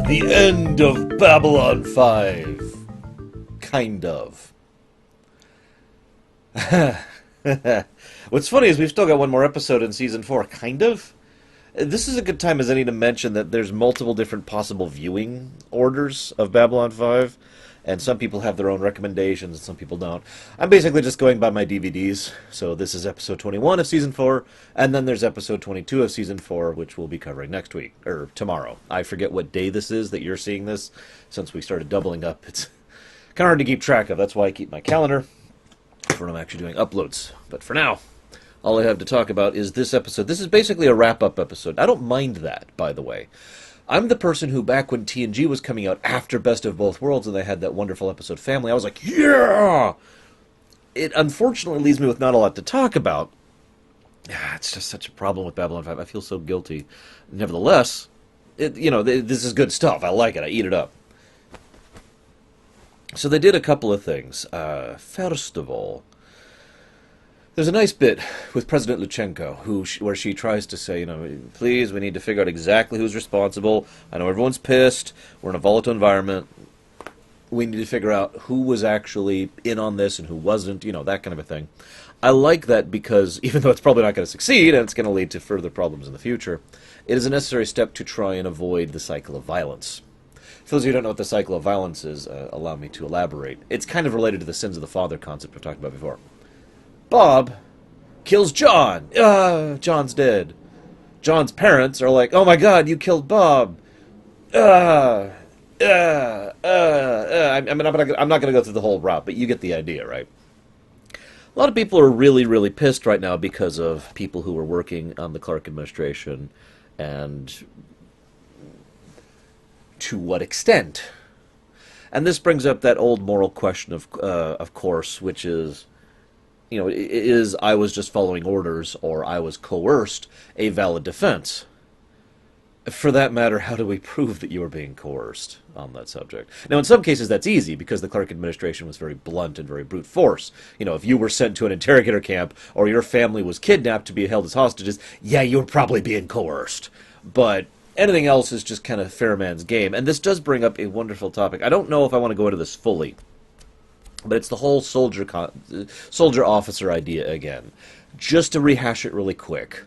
The end of Babylon 5. Kind of. What's funny is we've still got one more episode in Season 4. Kind of? This is a good time as any to mention that there's multiple different possible viewing orders of Babylon 5, and some people have their own recommendations and some people don't. I'm basically just going by my DVDs, so this is episode 21 of Season 4, and then there's episode 22 of Season 4, which we'll be covering next week, or tomorrow. I forget what day this is that you're seeing this, since we started doubling up. It's kind of hard to keep track of, that's why I keep my calendar for when I'm actually doing uploads. But for now, all I have to talk about is this episode. This is basically a wrap-up episode. I don't mind that, by the way. I'm the person who, back when TNG was coming out after Best of Both Worlds and they had that wonderful episode Family, I was like, yeah! It unfortunately leaves me with not a lot to talk about. It's just such a problem with Babylon 5. I feel so guilty. Nevertheless, this is good stuff. I like it. I eat it up. So they did a couple of things. First of all, there's a nice bit with President Luchenko where she tries to say, please, we need to figure out exactly who's responsible. I know everyone's pissed. We're in a volatile environment. We need to figure out who was actually in on this and who wasn't, that kind of a thing. I like that because even though it's probably not going to succeed and it's going to lead to further problems in the future, it is a necessary step to try and avoid the cycle of violence. For those of you who don't know what the cycle of violence is, allow me to elaborate. It's kind of related to the sins of the father concept we've talked about before. Bob kills John. John's dead. John's parents are like, oh my god, you killed Bob. I'm not going to go through the whole route, but you get the idea, right? A lot of people are really, really pissed right now because of people who were working on the Clark administration, and to what extent. And this brings up that old moral question, of course, which is, is I was just following orders or I was coerced a valid defense? For that matter, how do we prove that you were being coerced on that subject? Now, in some cases, that's easy because the Clark administration was very blunt and very brute force. If you were sent to an interrogator camp or your family was kidnapped to be held as hostages, yeah, you were probably being coerced. But anything else is just kind of fair man's game. And this does bring up a wonderful topic. I don't know if I want to go into this fully, but it's the whole soldier officer idea again. Just to rehash it really quick.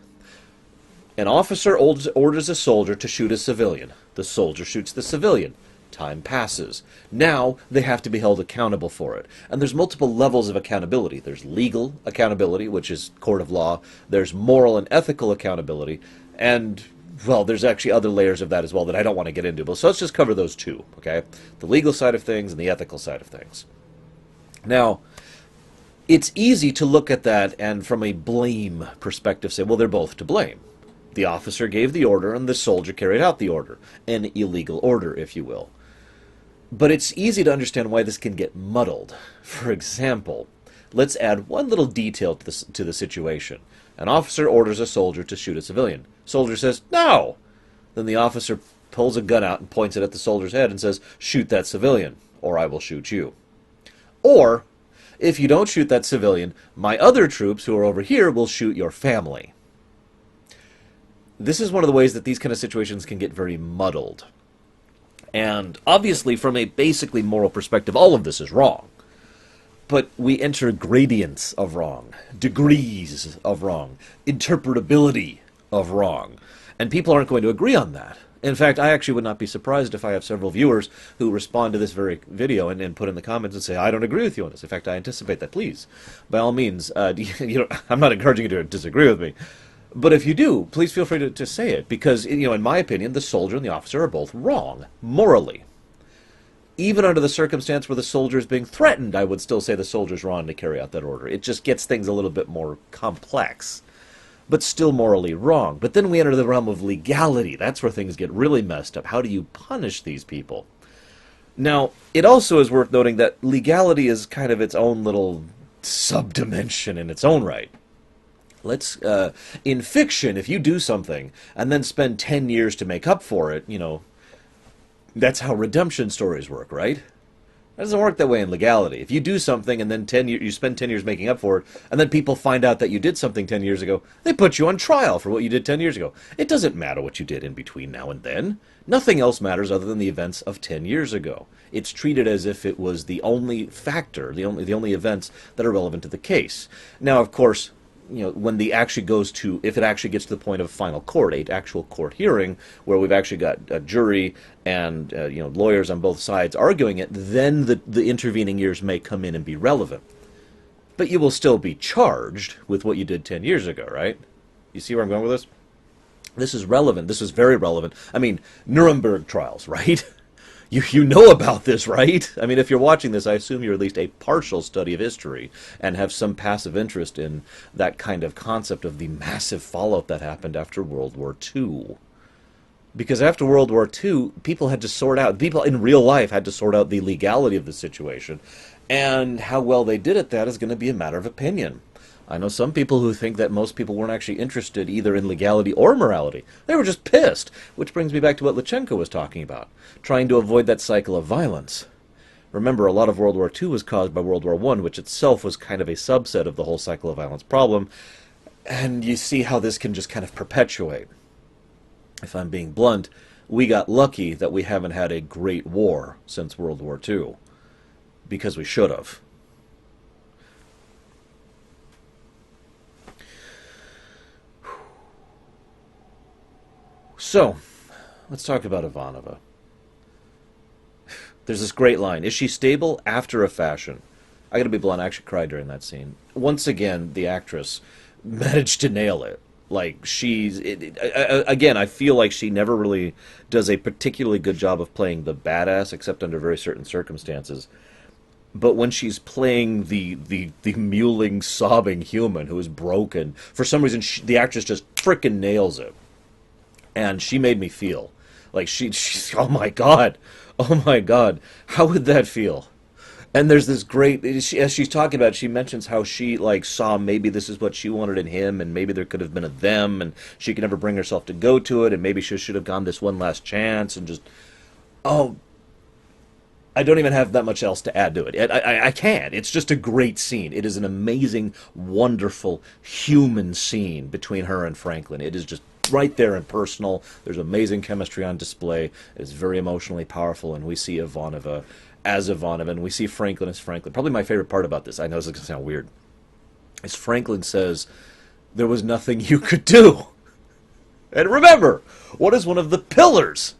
An officer orders a soldier to shoot a civilian. The soldier shoots the civilian. Time passes. Now they have to be held accountable for it. And there's multiple levels of accountability. There's legal accountability, which is court of law. There's moral and ethical accountability. And, well, there's actually other layers of that as well that I don't want to get into. But so let's just cover those two, okay? The legal side of things and the ethical side of things. Now, it's easy to look at that and from a blame perspective say, well, they're both to blame. The officer gave the order and the soldier carried out the order. An illegal order, if you will. But it's easy to understand why this can get muddled. For example, let's add one little detail to the situation. An officer orders a soldier to shoot a civilian. Soldier says, no! Then the officer pulls a gun out and points it at the soldier's head and says, shoot that civilian, or I will shoot you. Or, if you don't shoot that civilian, my other troops who are over here will shoot your family. This is one of the ways that these kind of situations can get very muddled. And obviously, from a basically moral perspective, all of this is wrong. But we enter gradients of wrong, degrees of wrong, interpretability of wrong. And people aren't going to agree on that. In fact, I actually would not be surprised if I have several viewers who respond to this very video and put in the comments and say, I don't agree with you on this. In fact, I anticipate that. Please, by all means, I'm not encouraging you to disagree with me. But if you do, please feel free to say it. Because, in my opinion, the soldier and the officer are both wrong, morally. Even under the circumstance where the soldier is being threatened, I would still say the soldier's wrong to carry out that order. It just gets things a little bit more complex, but still morally wrong. But then we enter the realm of legality. That's where things get really messed up. How do you punish these people? Now, it also is worth noting that legality is kind of its own little subdimension in its own right. In fiction, if you do something and then spend 10 years to make up for it, that's how redemption stories work, right? That doesn't work that way in legality. If you do something and then 10 years, you spend 10 years making up for it, and then people find out that you did something 10 years ago, they put you on trial for what you did 10 years ago. It doesn't matter what you did in between now and then. Nothing else matters other than the events of 10 years ago. It's treated as if it was the only factor, the only events that are relevant to the case. Now, of course, when if it actually gets to the point of final court, an actual court hearing, where we've actually got a jury and lawyers on both sides arguing it, then the intervening years may come in and be relevant. But you will still be charged with what you did 10 years ago, right? You see where I'm going with this? This is relevant. This is very relevant. I mean, Nuremberg trials, right? You know about this, right? I mean, if you're watching this, I assume you're at least a partial study of history and have some passive interest in that kind of concept of the massive fallout that happened after World War II. Because after World War II, people in real life had to sort out the legality of the situation. And how well they did at that is going to be a matter of opinion. I know some people who think that most people weren't actually interested either in legality or morality. They were just pissed, which brings me back to what Luchenko was talking about, trying to avoid that cycle of violence. Remember, a lot of World War II was caused by World War I, which itself was kind of a subset of the whole cycle of violence problem, and you see how this can just kind of perpetuate. If I'm being blunt, we got lucky that we haven't had a great war since World War II, because we should have. So, let's talk about Ivanova. There's this great line. Is she stable? After a fashion. I gotta be blunt, I actually cried during that scene. Once again, the actress managed to nail it. Like, again, I feel like she never really does a particularly good job of playing the badass, except under very certain circumstances. But when she's playing the mewling, sobbing human who is broken, for some reason, the actress just frickin' nails it. And she made me feel like she's oh my god, how would that feel? And there's this great, as she's talking about it, she mentions how she saw maybe this is what she wanted in him, and maybe there could have been a them, and she could never bring herself to go to it, and maybe she should have gone this one last chance, and just I don't even have that much else to add to it. I can't. It's just a great scene. It is an amazing, wonderful, human scene between her and Franklin. It is just right there and personal. There's amazing chemistry on display. It's very emotionally powerful, and we see Ivanova as Ivanova, and we see Franklin as Franklin. Probably my favorite part about this, I know this is going to sound weird, is Franklin says, there was nothing you could do. And remember, what is one of the pillars,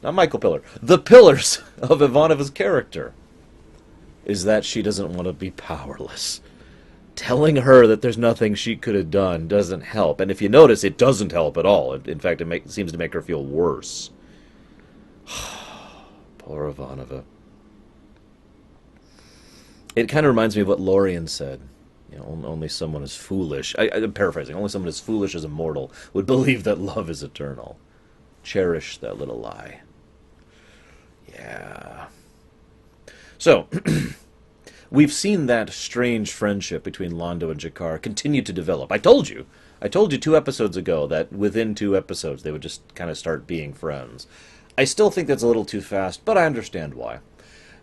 not Michael Piller, the pillars of Ivanova's character, is that she doesn't want to be powerless. Telling her that there's nothing she could have done doesn't help. And if you notice, it doesn't help at all. In fact, it seems to make her feel worse. Poor Ivanova. It kind of reminds me of what Lorien said. Only someone as foolish, I'm paraphrasing, only someone as foolish as a mortal would believe that love is eternal. Cherish that little lie. Yeah. So, we've seen that strange friendship between Londo and G'Kar continue to develop. I told you 2 episodes ago that within 2 episodes they would just kind of start being friends. I still think that's a little too fast, but I understand why.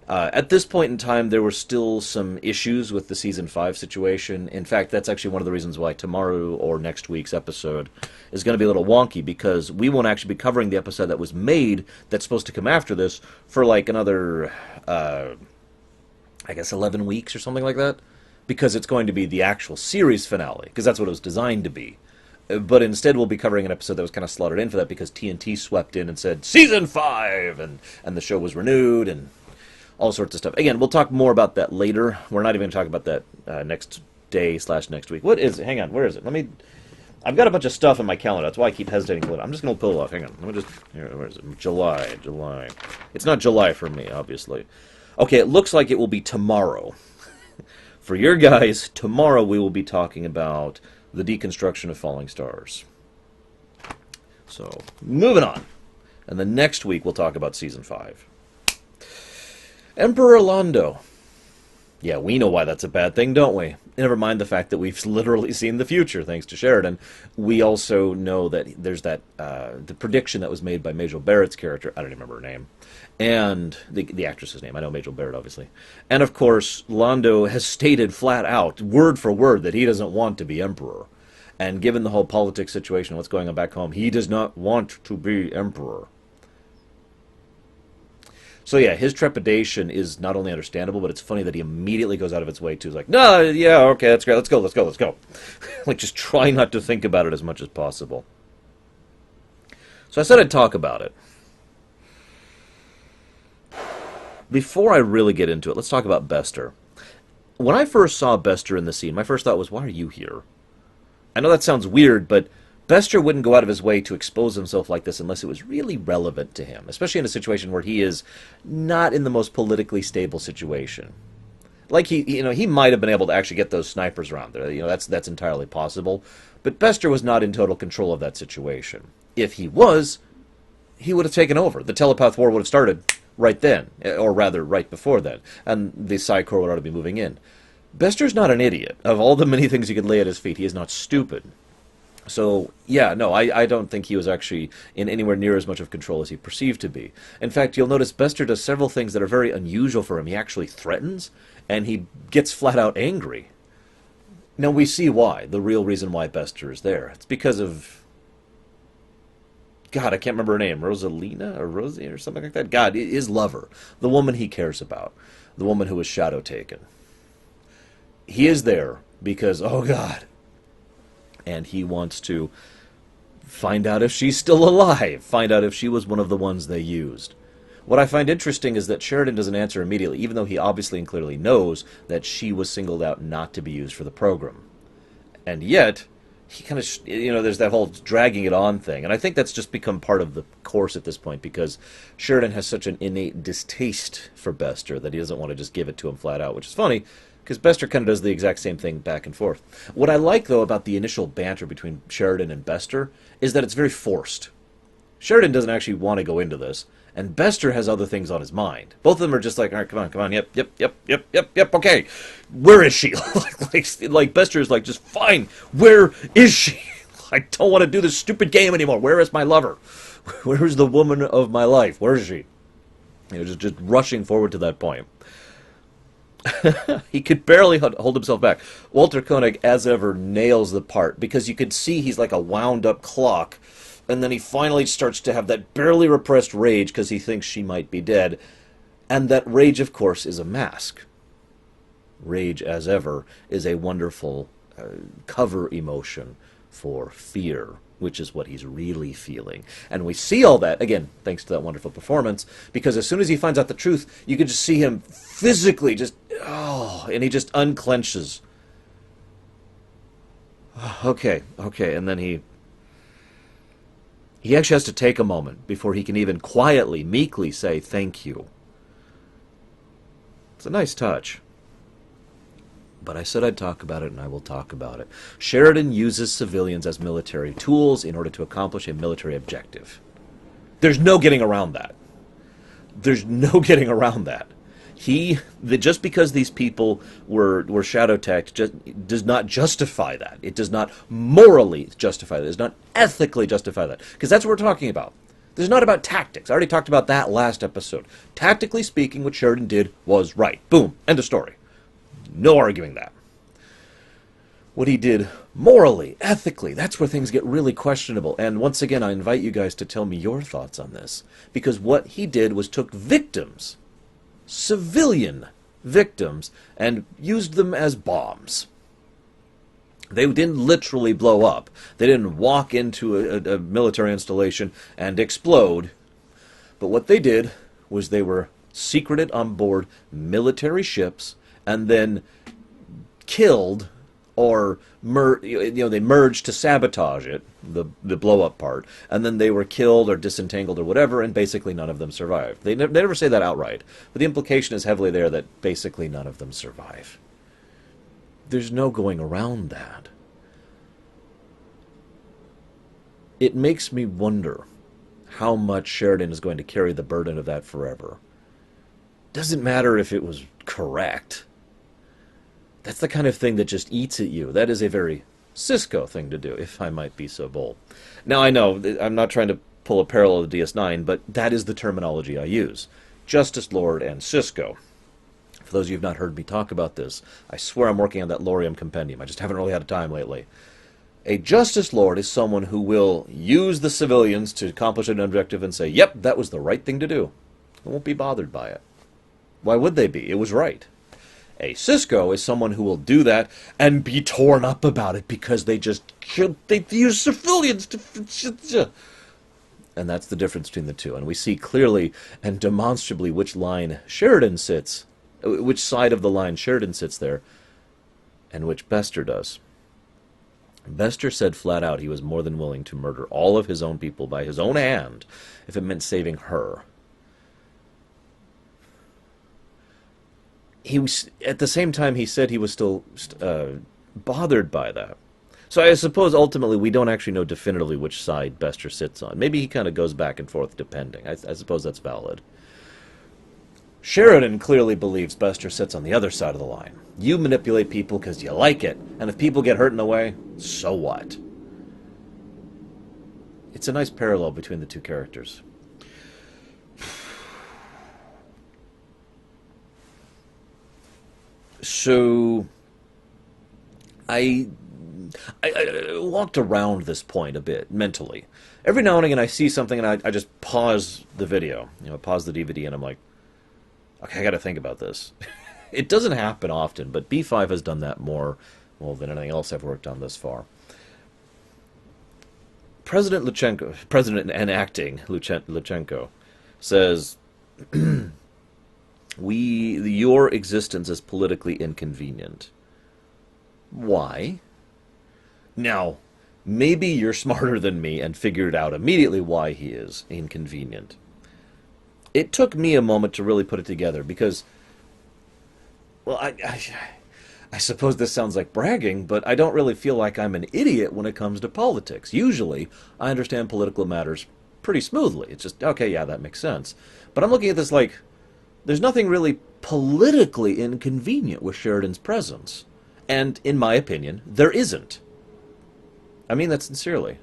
At this point in time, there were still some issues with the Season 5 situation. In fact, that's actually one of the reasons why tomorrow or next week's episode is going to be a little wonky, because we won't actually be covering the episode that was made that's supposed to come after this for another, I guess 11 weeks or something like that, because it's going to be the actual series finale, because that's what it was designed to be. But instead we'll be covering an episode that was kind of slotted in for that because TNT swept in and said, Season 5! And the show was renewed, and all sorts of stuff. Again, we'll talk more about that later. We're not even going to talk about that next day / next week. What is it? Hang on, where is it? I've got a bunch of stuff in my calendar. That's why I keep hesitating to put it. I'm just going to pull it off. Hang on. Where is it? July. It's not July for me, obviously. Okay, it looks like it will be tomorrow. For your guys, tomorrow we will be talking about the deconstruction of falling stars. So, moving on. And the next week we'll talk about Season 5. Emperor Londo. Yeah, we know why that's a bad thing, don't we? Never mind the fact that we've literally seen the future, thanks to Sheridan. We also know that there's that the prediction that was made by Majel Barrett's character. I don't even remember her name, and the actress's name. I know Majel Barrett, obviously, and of course, Londo has stated flat out, word for word, that he doesn't want to be emperor. And given the whole politics situation, what's going on back home, he does not want to be emperor. So yeah, his trepidation is not only understandable, but it's funny that he immediately goes out of its way to like, no, yeah, okay, that's great, let's go, let's go, let's go. Like, just try not to think about it as much as possible. So I said I'd talk about it. Before I really get into it, let's talk about Bester. When I first saw Bester in the scene, my first thought was, why are you here? I know that sounds weird, but Bester wouldn't go out of his way to expose himself like this unless it was really relevant to him, especially in a situation where he is not in the most politically stable situation. Like he might have been able to actually get those snipers around there. That's entirely possible. But Bester was not in total control of that situation. If he was, he would have taken over. The telepath war would have started right then, or rather, right before then, and the Psi Corps would already be moving in. Bester's not an idiot. Of all the many things you could lay at his feet, he is not stupid. So, yeah, no, I don't think he was actually in anywhere near as much of control as he perceived to be. In fact, you'll notice Bester does several things that are very unusual for him. He actually threatens, and he gets flat out angry. Now, we see why, the real reason why Bester is there. It's because of... God, I can't remember her name. Rosalina or Rosie or something like that? God, his lover. The woman he cares about. The woman who was shadow taken. He is there because, oh God... and he wants to find out if she's still alive, find out if she was one of the ones they used. What I find interesting is that Sheridan doesn't answer immediately, even though he obviously and clearly knows that she was singled out not to be used for the program. And yet, he kind of, there's that whole dragging it on thing, and I think that's just become part of the course at this point, because Sheridan has such an innate distaste for Bester that he doesn't want to just give it to him flat out, which is funny, because Bester kind of does the exact same thing back and forth. What I like, though, about the initial banter between Sheridan and Bester is that it's very forced. Sheridan doesn't actually want to go into this, and Bester has other things on his mind. Both of them are just like, all right, come on, yep, okay. Where is she? like Bester is like, just fine, where is she? I don't want to do this stupid game anymore. Where is my lover? Where is the woman of my life? Where is she? Just rushing forward to that point. He could barely hold himself back. Walter Koenig, as ever, nails the part, because you could see he's like a wound-up clock, and then he finally starts to have that barely repressed rage because he thinks she might be dead, and that rage, of course, is a mask. Rage, as ever, is a wonderful cover emotion for fear, which is what he's really feeling. And we see all that, again, thanks to that wonderful performance, because as soon as he finds out the truth, you can just see him physically just, and he just unclenches. Okay, and then he actually has to take a moment before he can even quietly, meekly say thank you. It's a nice touch. But I said I'd talk about it, and I will talk about it. Sheridan uses civilians as military tools in order to accomplish a military objective. There's no getting around that. There's no getting around that. Just because these people were shadow teched does not justify that. It does not morally justify that. It does not ethically justify that. Because that's what we're talking about. This is not about tactics. I already talked about that last episode. Tactically speaking, what Sheridan did was right. Boom. End of story. No arguing that. What he did morally, ethically, that's where things get really questionable. And once again, I invite you guys to tell me your thoughts on this. Because what he did was took victims, civilian victims, and used them as bombs. They didn't literally blow up. They didn't walk into a military installation and explode. But what they did was they were secreted on board military ships and then killed or they merged to sabotage it, the blow-up part, and then they were killed or disentangled or whatever, and basically none of them survived. They never say that outright, but the implication is heavily there that basically none of them survive. There's no going around that. It makes me wonder how much Sheridan is going to carry the burden of that forever. Doesn't matter if it was correct. That's the kind of thing that just eats at you. That is a very Cisco thing to do, if I might be so bold. Now, I know I'm not trying to pull a parallel to DS9, but that is the terminology I use. Justice Lord and Cisco. For those of you who have not heard me talk about this, I swear I'm working on that Lorium compendium. I just haven't really had time lately. A Justice Lord is someone who will use the civilians to accomplish an objective and say, yep, that was the right thing to do. They won't be bothered by it. Why would they be? It was right. A Cisco is someone who will do that and be torn up about it because they use civilians to... And that's the difference between the two. And we see clearly and demonstrably which line Sheridan sits, which side of the line Sheridan sits there, and which Bester does. Bester said flat out he was more than willing to murder all of his own people by his own hand if it meant saving her. He was, at the same time, he said he was still bothered by that. So I suppose ultimately we don't actually know definitively which side Bester sits on. Maybe he kind of goes back and forth depending. I suppose that's valid. Sheridan clearly believes Bester sits on the other side of the line. You manipulate people because you like it, and if people get hurt in the way, so what? It's a nice parallel between the two characters. So, I walked around this point a bit, mentally. Every now and again I see something and I just pause the video, pause the DVD, and I'm like, okay, I gotta think about this. It doesn't happen often, but B5 has done that more, well, than anything else I've worked on thus far. President and acting Luchenko says, your existence is politically inconvenient. Why? Now, maybe you're smarter than me and figured out immediately why he is inconvenient. It took me a moment to really put it together because, well, I suppose this sounds like bragging, but I don't really feel like I'm an idiot when it comes to politics. Usually, I understand political matters pretty smoothly. It's just, okay, yeah, that makes sense. But I'm looking at this like, there's nothing really politically inconvenient with Sheridan's presence. And, in my opinion, there isn't. I mean that sincerely.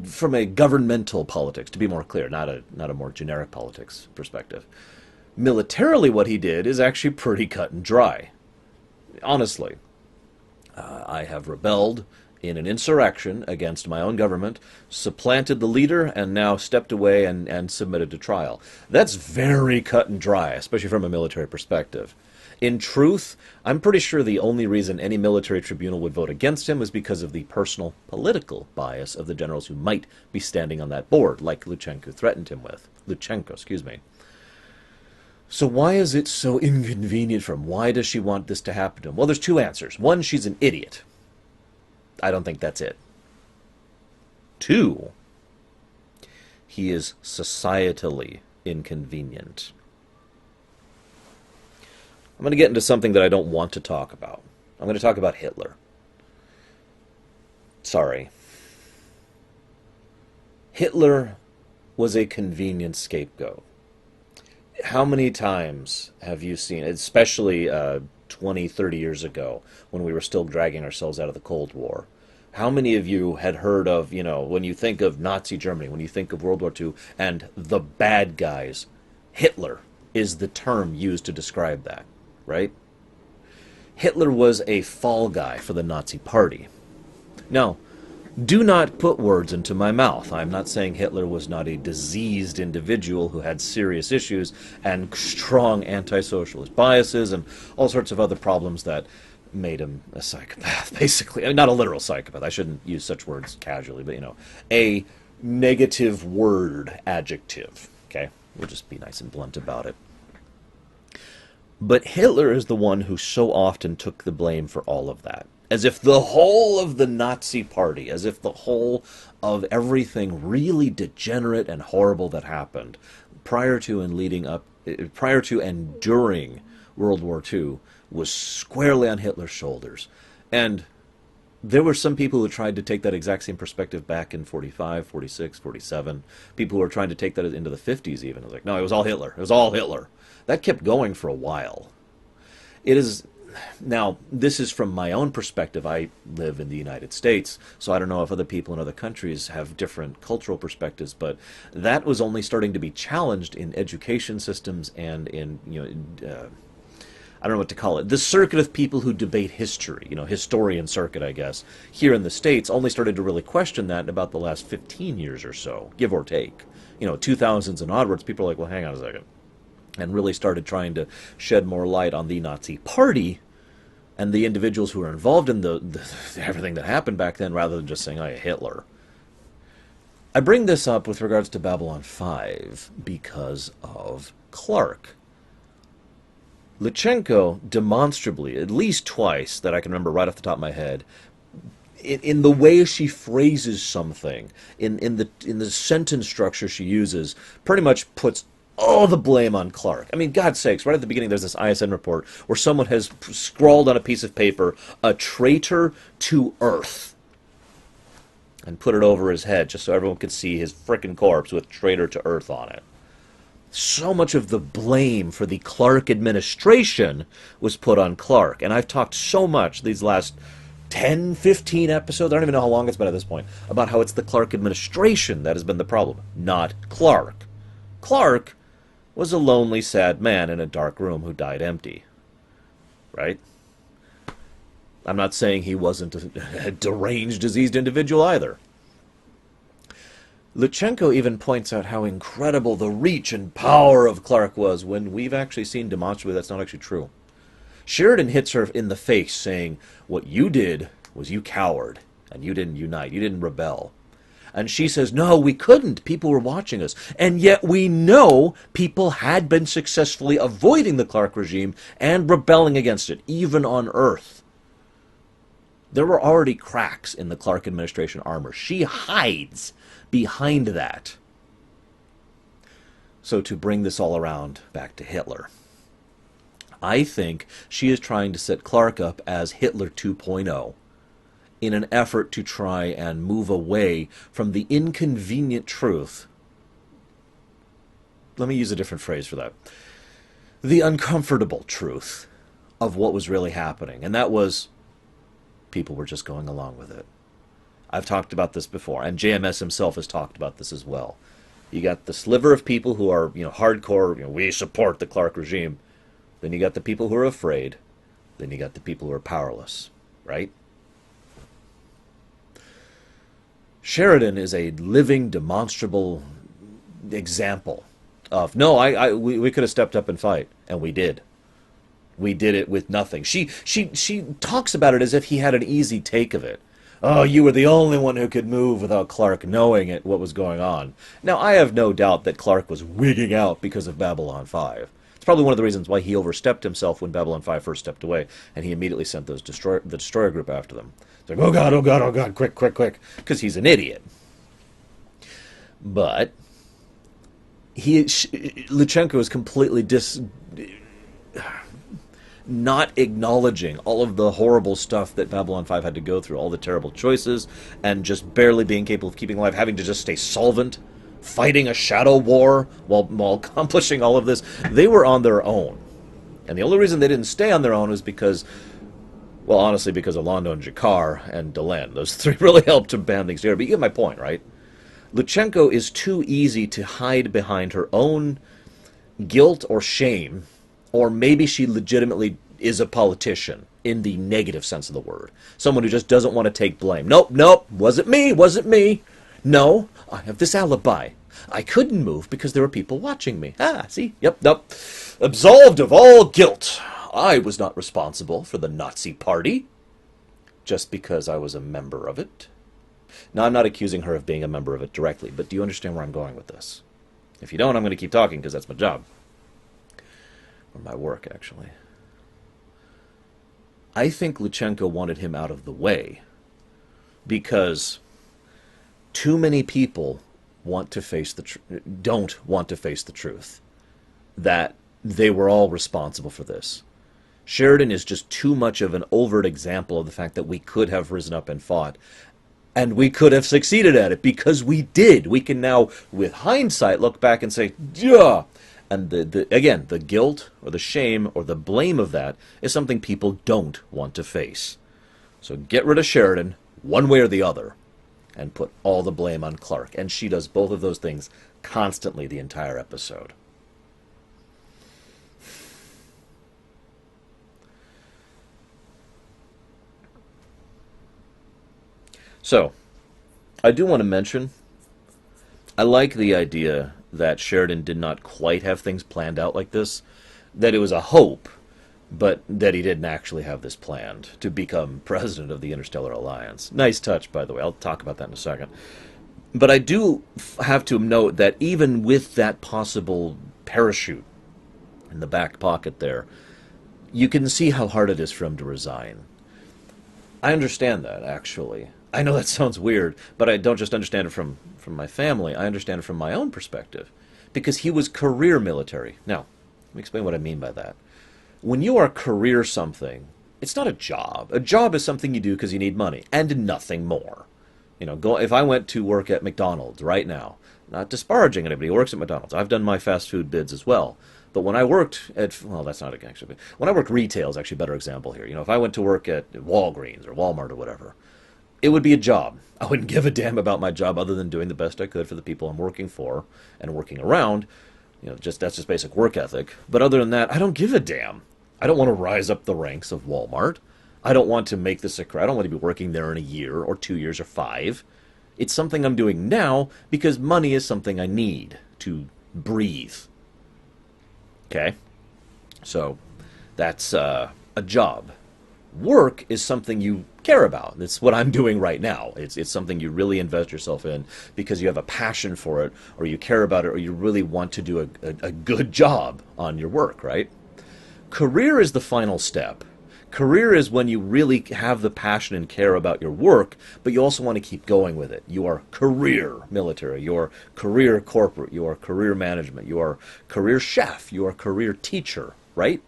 From a governmental politics, to be more clear, not a more generic politics perspective. Militarily, what he did is actually pretty cut and dry. Honestly. I have rebelled in an insurrection against my own government, supplanted the leader, and now stepped away and submitted to trial. That's very cut and dry, especially from a military perspective. In truth, I'm pretty sure the only reason any military tribunal would vote against him was because of the personal political bias of the generals who might be standing on that board, like Luchenko threatened him with. Luchenko, excuse me. So why is it so inconvenient for him? Why does she want this to happen to him? Well, there's two answers. One, she's an idiot. I don't think that's it. Two, he is societally inconvenient. I'm going to get into something that I don't want to talk about. I'm going to talk about Hitler. Sorry. Hitler was a convenient scapegoat. How many times have you seen, especially 20, 30 years ago, when we were still dragging ourselves out of the Cold War, how many of you had heard of, when you think of Nazi Germany, when you think of World War II, and the bad guys, Hitler is the term used to describe that, right? Hitler was a fall guy for the Nazi Party. Now, do not put words into my mouth. I'm not saying Hitler was not a diseased individual who had serious issues and strong anti-socialist biases and all sorts of other problems that made him a psychopath, basically. I mean, not a literal psychopath. I shouldn't use such words casually, but, a negative word adjective, okay? We'll just be nice and blunt about it. But Hitler is the one who so often took the blame for all of that. As if the whole of the Nazi Party, as if the whole of everything really degenerate and horrible that happened prior to and during World War II was squarely on Hitler's shoulders. And there were some people who tried to take that exact same perspective back in 45, 46, 47. People who were trying to take that into the 50s even. It was like, no, it was all Hitler. It was all Hitler. That kept going for a while. It is... Now, this is from my own perspective. I live in the United States, so I don't know if other people in other countries have different cultural perspectives, but that was only starting to be challenged in education systems and in, I don't know what to call it, the circuit of people who debate history, historian circuit, I guess, here in the States only started to really question that in about the last 15 years or so, give or take. 2000s and onwards, people are like, well, hang on a second. And really started trying to shed more light on the Nazi Party and the individuals who were involved in everything that happened back then, rather than just saying, oh, Hitler. I bring this up with regards to Babylon 5 because of Clark. Luchenko demonstrably, at least twice that I can remember right off the top of my head, in the way she phrases something, in the sentence structure she uses, pretty much puts all the blame on Clark. I mean, God's sakes, right at the beginning there's this ISN report where someone has scrawled on a piece of paper, a traitor to Earth, and put it over his head just so everyone could see his frickin' corpse with traitor to Earth on it. So much of the blame for the Clark administration was put on Clark. And I've talked so much these last 10, 15 episodes, I don't even know how long it's been at this point, about how it's the Clark administration that has been the problem, not Clark. Clark was a lonely, sad man in a dark room who died empty. Right? I'm not saying he wasn't a deranged, diseased individual either. Luchenko even points out how incredible the reach and power of Clark was when we've actually seen demonstrably that's not actually true. Sheridan hits her in the face saying, what you did was you cowered, and you didn't unite, you didn't rebel. And she says, no, we couldn't, people were watching us. And yet we know people had been successfully avoiding the Clark regime and rebelling against it, even on Earth. There were already cracks in the Clark administration armor. She hides behind that. So to bring this all around back to Hitler, I think she is trying to set Clark up as Hitler 2.0 in an effort to try and move away from the inconvenient truth. Let me use a different phrase for that. The uncomfortable truth of what was really happening. And that was, people were just going along with it. I've talked about this before, and JMS himself has talked about this as well. You got the sliver of people who are, hardcore, we support the Clark regime. Then you got the people who are afraid. Then you got the people who are powerless, right? Sheridan is a living, demonstrable example of, no, we could have stepped up and fight, and we did. We did it with nothing. She talks about it as if he had an easy take of it. Oh, you were the only one who could move without Clark knowing what was going on. Now, I have no doubt that Clark was wigging out because of Babylon 5. It's probably one of the reasons why he overstepped himself when Babylon 5 first stepped away, and he immediately sent the destroyer group after them. It's like, oh God, oh God, oh God, quick, quick, quick, because he's an idiot. But Luchenko is completely not acknowledging all of the horrible stuff that Babylon 5 had to go through, all the terrible choices, and just barely being capable of keeping alive, having to just stay solvent, fighting a shadow war while accomplishing all of this. They were on their own. And the only reason they didn't stay on their own was because, well, honestly, because of Londo and Jakar and Delenn. Those three really helped to band things together. But you get my point, right? Luchenko is too easy to hide behind her own guilt or shame, or maybe she legitimately is a politician in the negative sense of the word. Someone who just doesn't want to take blame. Nope, wasn't me. No, I have this alibi. I couldn't move because there were people watching me. See? Yep. Absolved of all guilt. I was not responsible for the Nazi Party just because I was a member of it. Now, I'm not accusing her of being a member of it directly, but do you understand where I'm going with this? If you don't, I'm going to keep talking because that's my job. Or my work, actually. I think Luchenko wanted him out of the way because too many people don't want to face the truth that they were all responsible for this. Sheridan is just too much of an overt example of the fact that we could have risen up and fought, and we could have succeeded at it because we did. We can now, with hindsight, look back and say, yeah. And again, the guilt or the shame or the blame of that is something people don't want to face. So get rid of Sheridan, one way or the other, and put all the blame on Clark. And she does both of those things constantly the entire episode. So, I do want to mention, I like the idea that Sheridan did not quite have things planned out like this, that it was a hope, but that he didn't actually have this planned to become president of the Interstellar Alliance. Nice touch, by the way. I'll talk about that in a second. But I do have to note that even with that possible parachute in the back pocket there, you can see how hard it is for him to resign. I understand that, actually. I know that sounds weird, but I don't just understand it from my family. I understand it from my own perspective. Because he was career military. Now, let me explain what I mean by that. When you are career something, it's not a job. A job is something you do because you need money, and nothing more. You know, if I went to work at McDonald's right now, not disparaging anybody who works at McDonald's. I've done my fast food bids as well. But when I worked at, well, that's not actually, when I worked retail is actually a better example here. You know, if I went to work at Walgreens or Walmart or whatever, it would be a job. I wouldn't give a damn about my job other than doing the best I could for the people I'm working for and working around. You know, that's just basic work ethic. But other than that, I don't give a damn. I don't want to rise up the ranks of Walmart. I don't want to make this a career. I don't want to be working there in a year or 2 years or 5. It's something I'm doing now because money is something I need to breathe. Okay? So, that's a job. Work is something you care about. It's what I'm doing right now. It's something you really invest yourself in because you have a passion for it, or you care about it, or you really want to do a good job on your work, right? Career is the final step. Career is when you really have the passion and care about your work, but you also want to keep going with it. You are career military, you are career corporate, you are career management, you are career chef, you are career teacher, right?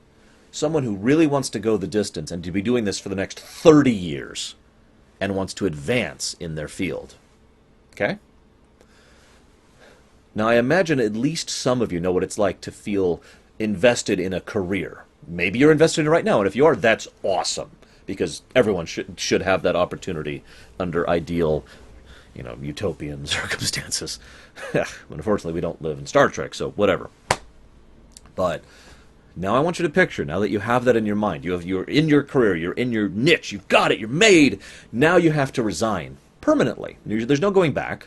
Someone who really wants to go the distance and to be doing this for the next 30 years and wants to advance in their field. Okay? Now, I imagine at least some of you know what it's like to feel invested in a career. Maybe you're invested in it right now, and if you are, that's awesome, because everyone should have that opportunity under ideal, you know, utopian circumstances. Unfortunately, we don't live in Star Trek, so whatever. But now I want you to picture, now that you have that in your mind, you're in your career, you're in your niche, you've got it, you're made, now you have to resign permanently. There's no going back.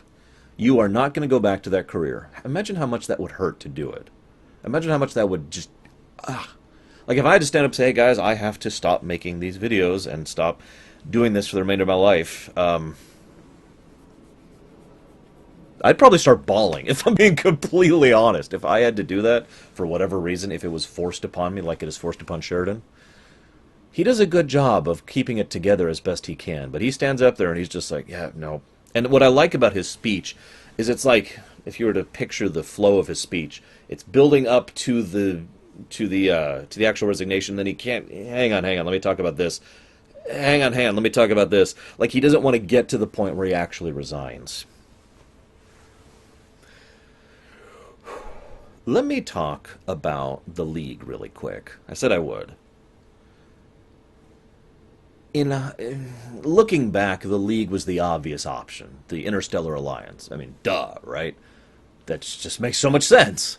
You are not going to go back to that career. Imagine how much that would hurt to do it. Imagine how much that would just... Like if I had to stand up and say, hey guys, I have to stop making these videos and stop doing this for the remainder of my life, I'd probably start bawling, if I'm being completely honest. If I had to do that, for whatever reason, if it was forced upon me like it is forced upon Sheridan. He does a good job of keeping it together as best he can, but he stands up there and he's just like, yeah, no. And what I like about his speech is it's like, if you were to picture the flow of his speech, it's building up to the actual resignation, then he can't, hang on, let me talk about this. Hang on, let me talk about this. Like, he doesn't want to get to the point where he actually resigns. Let me talk about the League really quick. I said I would. Looking back, the League was the obvious option. The Interstellar Alliance. I mean, duh, right? That just makes so much sense.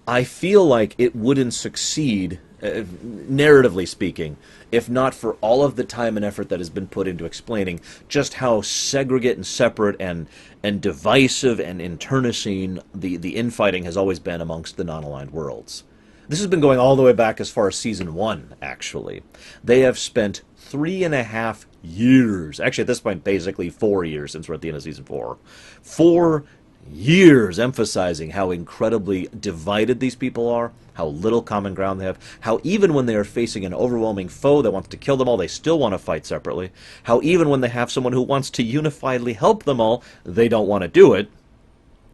I feel like it wouldn't succeed, narratively speaking, if not for all of the time and effort that has been put into explaining just how segregate and separate and divisive and internecine the infighting has always been amongst the non-aligned worlds. This has been going all the way back as far as Season 1, actually. They have spent 3.5 years, actually at this point basically 4 years since we're at the end of Season 4, 4 years emphasizing how incredibly divided these people are, how little common ground they have, how even when they are facing an overwhelming foe that wants to kill them all, they still want to fight separately, how even when they have someone who wants to unifiedly help them all, they don't want to do it,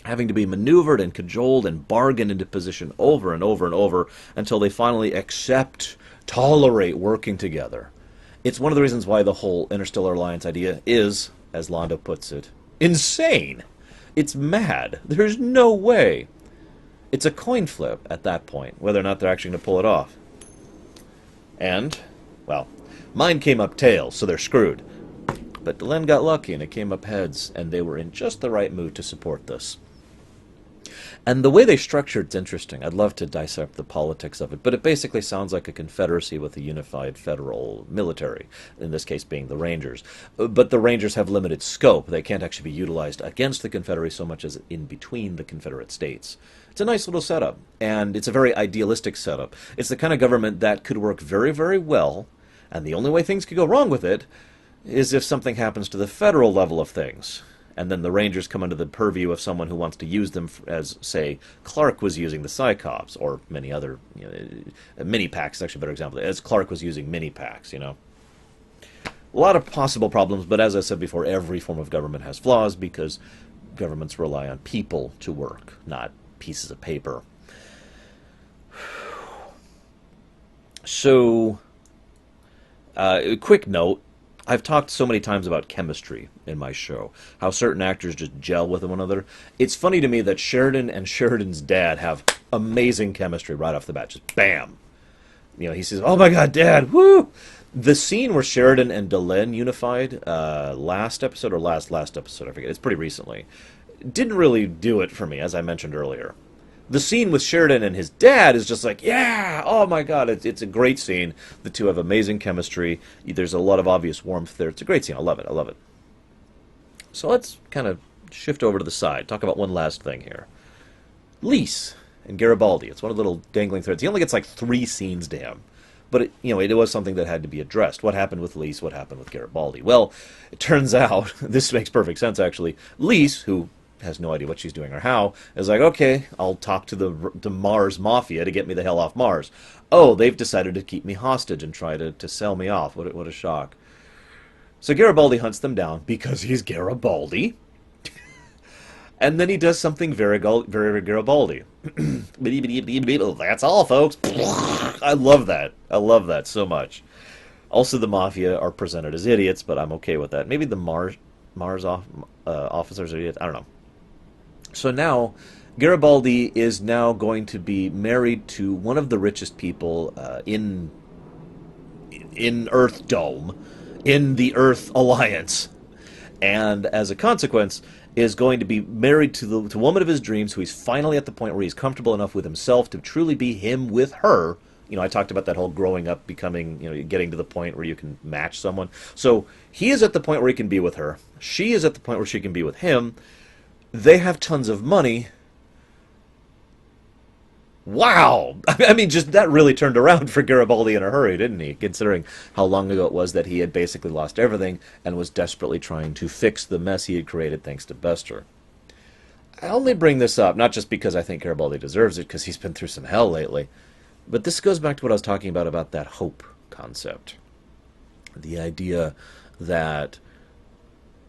having to be maneuvered and cajoled and bargained into position over and over and over until they finally accept, tolerate working together. It's one of the reasons why the whole Interstellar Alliance idea is, as Londo puts it, insane. It's mad. There's no way. It's a coin flip at that point, whether or not they're actually going to pull it off. And, well, mine came up tails, so they're screwed. But Delenn got lucky, and it came up heads, and they were in just the right mood to support this. And the way they structured it's interesting. I'd love to dissect the politics of it, but it basically sounds like a confederacy with a unified federal military, in this case being the Rangers. But the Rangers have limited scope. They can't actually be utilized against the Confederacy so much as in between the Confederate states. It's a nice little setup, and it's a very idealistic setup. It's the kind of government that could work very, very well, and the only way things could go wrong with it is if something happens to the federal level of things. And then the Rangers come under the purview of someone who wants to use them as, say, Clark was using the Cyclops, or many other, mini-packs is actually a better example, as Clark was using mini-packs, A lot of possible problems, but as I said before, every form of government has flaws because governments rely on people to work, not pieces of paper. So, quick note. I've talked so many times about chemistry in my show, how certain actors just gel with one another. It's funny to me that Sheridan and Sheridan's dad have amazing chemistry right off the bat. Just bam! He says, "Oh my God, Dad, woo!" The scene where Sheridan and Delenn unified last episode or last episode, I forget. It's pretty recently. Didn't really do it for me, as I mentioned earlier. The scene with Sheridan and his dad is just like, yeah, oh my God, it's a great scene. The two have amazing chemistry. There's a lot of obvious warmth there. It's a great scene. I love it. So let's kind of shift over to the side. Talk about one last thing here. Lise and Garibaldi. It's one of the little dangling threads. He only gets like 3 scenes to him. But it was something that had to be addressed. What happened with Lise? What happened with Garibaldi? Well, it turns out, this makes perfect sense actually, Lise, who has no idea what she's doing or how, is like, okay, I'll talk to the Mars Mafia to get me the hell off Mars. Oh, they've decided to keep me hostage and try to sell me off. What a shock. So Garibaldi hunts them down because he's Garibaldi. And then he does something very Garibaldi. That's all, folks. I love that. I love that so much. Also, the Mafia are presented as idiots, but I'm okay with that. Maybe the Mars officers are idiots. I don't know. So now, Garibaldi is now going to be married to one of the richest people in Earth Dome, in the Earth Alliance, and as a consequence, is going to be married to the woman of his dreams, who he's finally at the point where he's comfortable enough with himself to truly be him with her. I talked about that whole growing up, becoming, getting to the point where you can match someone. So he is at the point where he can be with her. She is at the point where she can be with him. They have tons of money. Wow! I mean, just that really turned around for Garibaldi in a hurry, didn't he? Considering how long ago it was that he had basically lost everything and was desperately trying to fix the mess he had created thanks to Bester. I only bring this up, not just because I think Garibaldi deserves it, because he's been through some hell lately, but this goes back to what I was talking about that hope concept. The idea that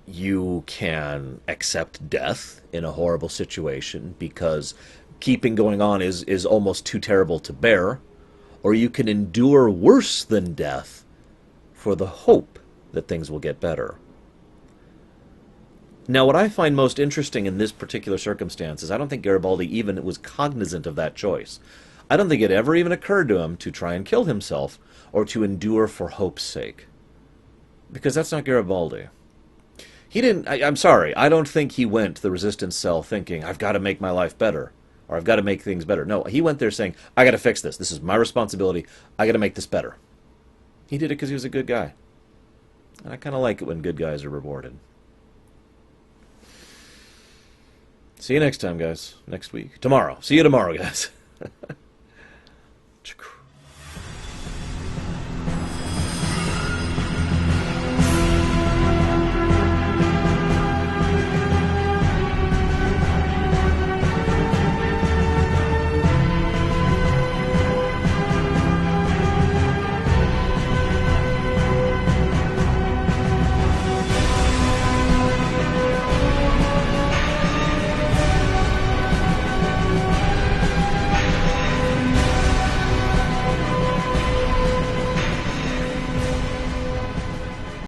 you can accept death in a horrible situation because keeping going on is almost too terrible to bear, or you can endure worse than death for the hope that things will get better. Now, what I find most interesting in this particular circumstance is I don't think Garibaldi even was cognizant of that choice. I don't think it ever even occurred to him to try and kill himself or to endure for hope's sake. Because that's not Garibaldi. He didn't, I'm sorry, I don't think he went to the resistance cell thinking, I've got to make my life better, or I've got to make things better. No, he went there saying, I got to fix this. This is my responsibility. I got to make this better. He did it because he was a good guy. And I kind of like it when good guys are rewarded. See you next time, guys. Next week. Tomorrow. See you tomorrow, guys.